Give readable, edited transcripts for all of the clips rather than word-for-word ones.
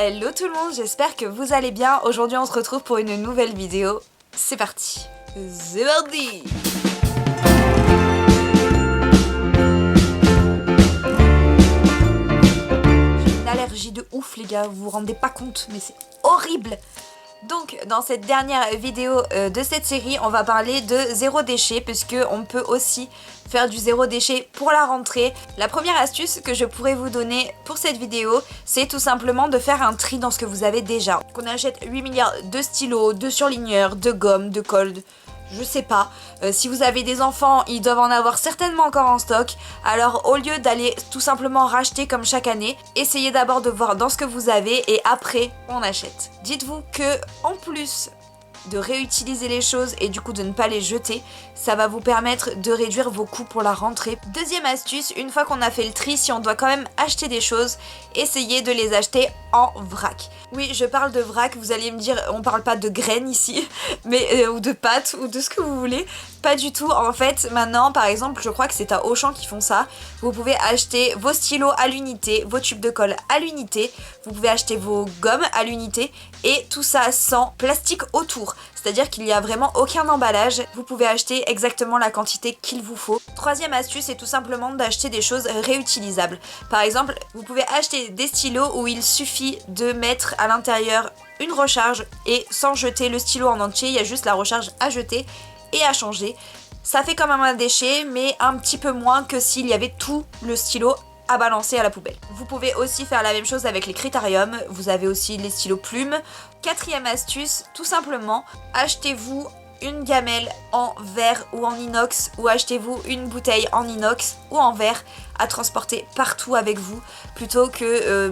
Hello tout le monde, j'espère que vous allez bien. Aujourd'hui on se retrouve pour une nouvelle vidéo. C'est parti. C'est parti. J'ai une allergie de ouf les gars, vous vous rendez pas compte, mais c'est horrible. Donc dans cette dernière vidéo de cette série, on va parler de zéro déchet puisque on peut aussi faire du zéro déchet pour la rentrée. La première astuce que je pourrais vous donner pour cette vidéo, c'est tout simplement de faire un tri dans ce que vous avez déjà. Qu'on achète 8 milliards de stylos, de surligneurs, de gomme, de colle, je sais pas. Si vous avez des enfants, ils doivent en avoir certainement encore en stock. Alors au lieu d'aller tout simplement racheter comme chaque année, essayez d'abord de voir dans ce que vous avez et après on achète. Dites-vous que en plus de réutiliser les choses et du coup de ne pas les jeter, ça va vous permettre de réduire vos coûts pour la rentrée. Deuxième astuce, une fois qu'on a fait le tri, si on doit quand même acheter des choses, essayez de les acheter en vrac. Oui, je parle de vrac, vous allez me dire, on parle pas de graines ici, mais ou de pâtes ou de ce que vous voulez. Pas du tout, en fait, maintenant, par exemple, je crois que c'est à Auchan qui font ça. Vous pouvez acheter vos stylos à l'unité, vos tubes de colle à l'unité, vous pouvez acheter vos gommes à l'unité et tout ça sans plastique autour. C'est-à-dire qu'il n'y a vraiment aucun emballage, vous pouvez acheter exactement la quantité qu'il vous faut. Troisième astuce, c'est tout simplement d'acheter des choses réutilisables. Par exemple, vous pouvez acheter des stylos où il suffit de mettre à l'intérieur une recharge et sans jeter le stylo en entier, il y a juste la recharge à jeter et à changer. Ça fait quand même un déchet, mais un petit peu moins que s'il y avait tout le stylo à balancer à la poubelle. Vous pouvez aussi faire la même chose avec les critériums, vous avez aussi les stylos plumes. Quatrième astuce, tout simplement, achetez-vous une gamelle en verre ou en inox ou achetez-vous une bouteille en inox ou en verre à transporter partout avec vous plutôt que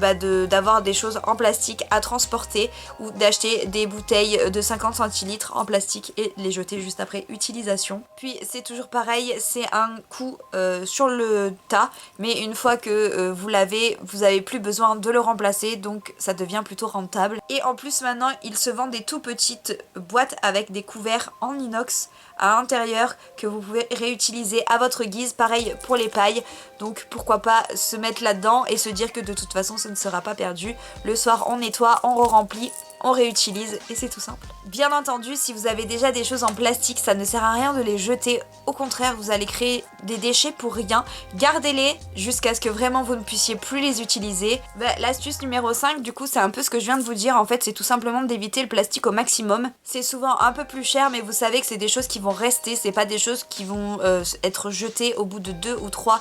d'avoir des choses en plastique à transporter ou d'acheter des bouteilles de 50 centilitres en plastique et les jeter juste après utilisation. Puis c'est toujours pareil, c'est un coût sur le tas, mais une fois que vous l'avez, vous n'avez plus besoin de le remplacer, donc ça devient plutôt rentable. Et en plus maintenant, il se vend des tout petites boîtes avec des couverts en inox à l'intérieur que vous pouvez réutiliser à votre guise, pareil pour les pailles, donc pourquoi pas se mettre là-dedans et se dire que de toute façon ça ne sera pas perdu. Le soir on nettoie, on re-remplit, on réutilise et c'est tout simple. Bien entendu, si vous avez déjà des choses en plastique, ça ne sert à rien de les jeter. Au contraire, vous allez créer des déchets pour rien. Gardez-les jusqu'à ce que vraiment vous ne puissiez plus les utiliser. L'astuce numéro 5, du coup, c'est un peu ce que je viens de vous dire. En fait, c'est tout simplement d'éviter le plastique au maximum. C'est souvent un peu plus cher, mais vous savez que c'est des choses qui vont rester. C'est pas des choses qui vont être jetées au bout de 2 ou 3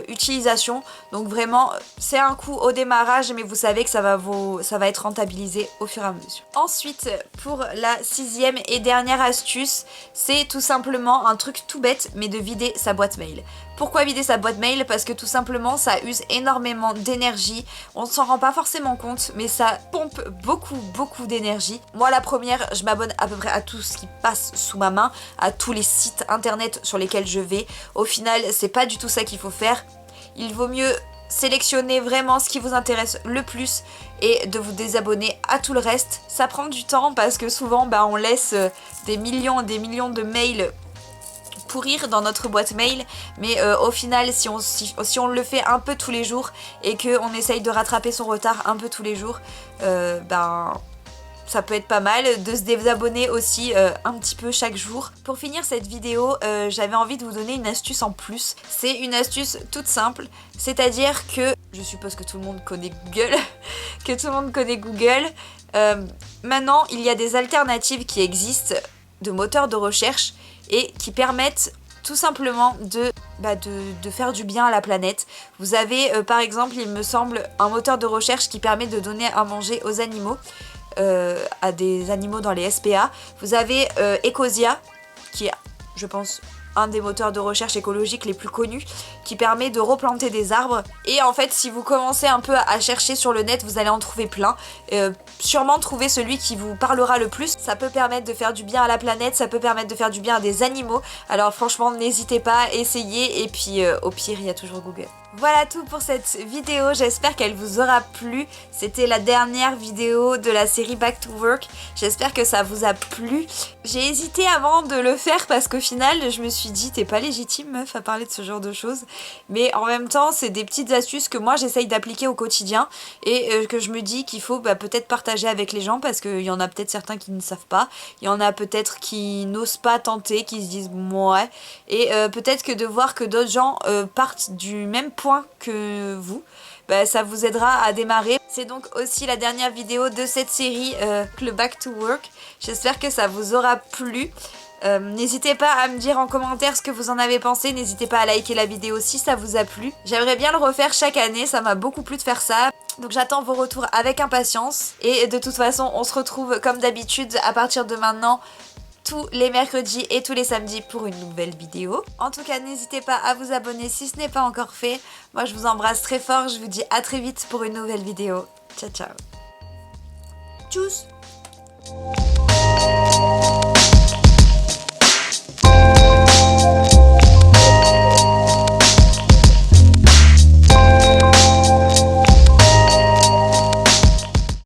utilisations. Donc vraiment, c'est un coût au démarrage, mais vous savez que ça va être rentabilisé au fur et à mesure. Ensuite, pour la 6e et dernière astuce, c'est tout simplement un truc tout bête, mais de vider sa boîte mail. Pourquoi vider sa boîte mail? Parce que tout simplement ça use énormément d'énergie, on ne s'en rend pas forcément compte, mais ça pompe beaucoup d'énergie. Moi la première, je m'abonne à peu près à tout ce qui passe sous ma main, à tous les sites internet sur lesquels je vais. Au final, c'est pas du tout ça qu'il faut faire. Il vaut mieux sélectionner vraiment ce qui vous intéresse le plus et de vous désabonner à tout le reste. Ça prend du temps parce que souvent on laisse des millions et des millions de mails pourrir dans notre boîte mail, mais au final si on le fait un peu tous les jours et qu'on essaye de rattraper son retard un peu tous les jours, ça peut être pas mal de se désabonner aussi un petit peu chaque jour. Pour finir cette vidéo, j'avais envie de vous donner une astuce en plus. C'est une astuce toute simple, c'est-à-dire que, je suppose que tout le monde connaît Google, maintenant il y a des alternatives qui existent de moteurs de recherche et qui permettent tout simplement de faire du bien à la planète. Vous avez par exemple, il me semble, un moteur de recherche qui permet de donner à manger aux animaux, à des animaux dans les SPA. Vous avez Ecosia, qui est, je pense, un des moteurs de recherche écologique les plus connus, qui permet de replanter des arbres. Et en fait, si vous commencez un peu à chercher sur le net, vous allez en trouver plein. Sûrement trouver celui qui vous parlera le plus. Ça peut permettre de faire du bien à la planète, ça peut permettre de faire du bien à des animaux. Alors franchement, n'hésitez pas, essayez, et puis au pire, il y a toujours Google. Voilà tout pour cette vidéo, j'espère qu'elle vous aura plu. C'était la dernière vidéo de la série Back to Work. J'espère que ça vous a plu. J'ai hésité avant de le faire parce qu'au final, je me suis dit, t'es pas légitime meuf à parler de ce genre de choses. Mais en même temps, c'est des petites astuces que moi j'essaye d'appliquer au quotidien et que je me dis qu'il faut peut-être partager avec les gens parce qu'il y en a peut-être certains qui ne savent pas. Il y en a peut-être qui n'osent pas tenter, qui se disent ouais. Et peut-être que de voir que d'autres gens partent du même point que vous, ça vous aidera à démarrer. C'est donc aussi la dernière vidéo de cette série, le Back to Work. J'espère que ça vous aura plu. N'hésitez pas à me dire en commentaire ce que vous en avez pensé, n'hésitez pas à liker la vidéo si ça vous a plu. J'aimerais bien le refaire chaque année, ça m'a beaucoup plu de faire ça. Donc j'attends vos retours avec impatience. Et de toute façon, on se retrouve comme d'habitude à partir de maintenant tous les mercredis et tous les samedis pour une nouvelle vidéo. En tout cas, n'hésitez pas à vous abonner si ce n'est pas encore fait. Moi, je vous embrasse très fort. Je vous dis à très vite pour une nouvelle vidéo. Ciao, ciao. Tchuss.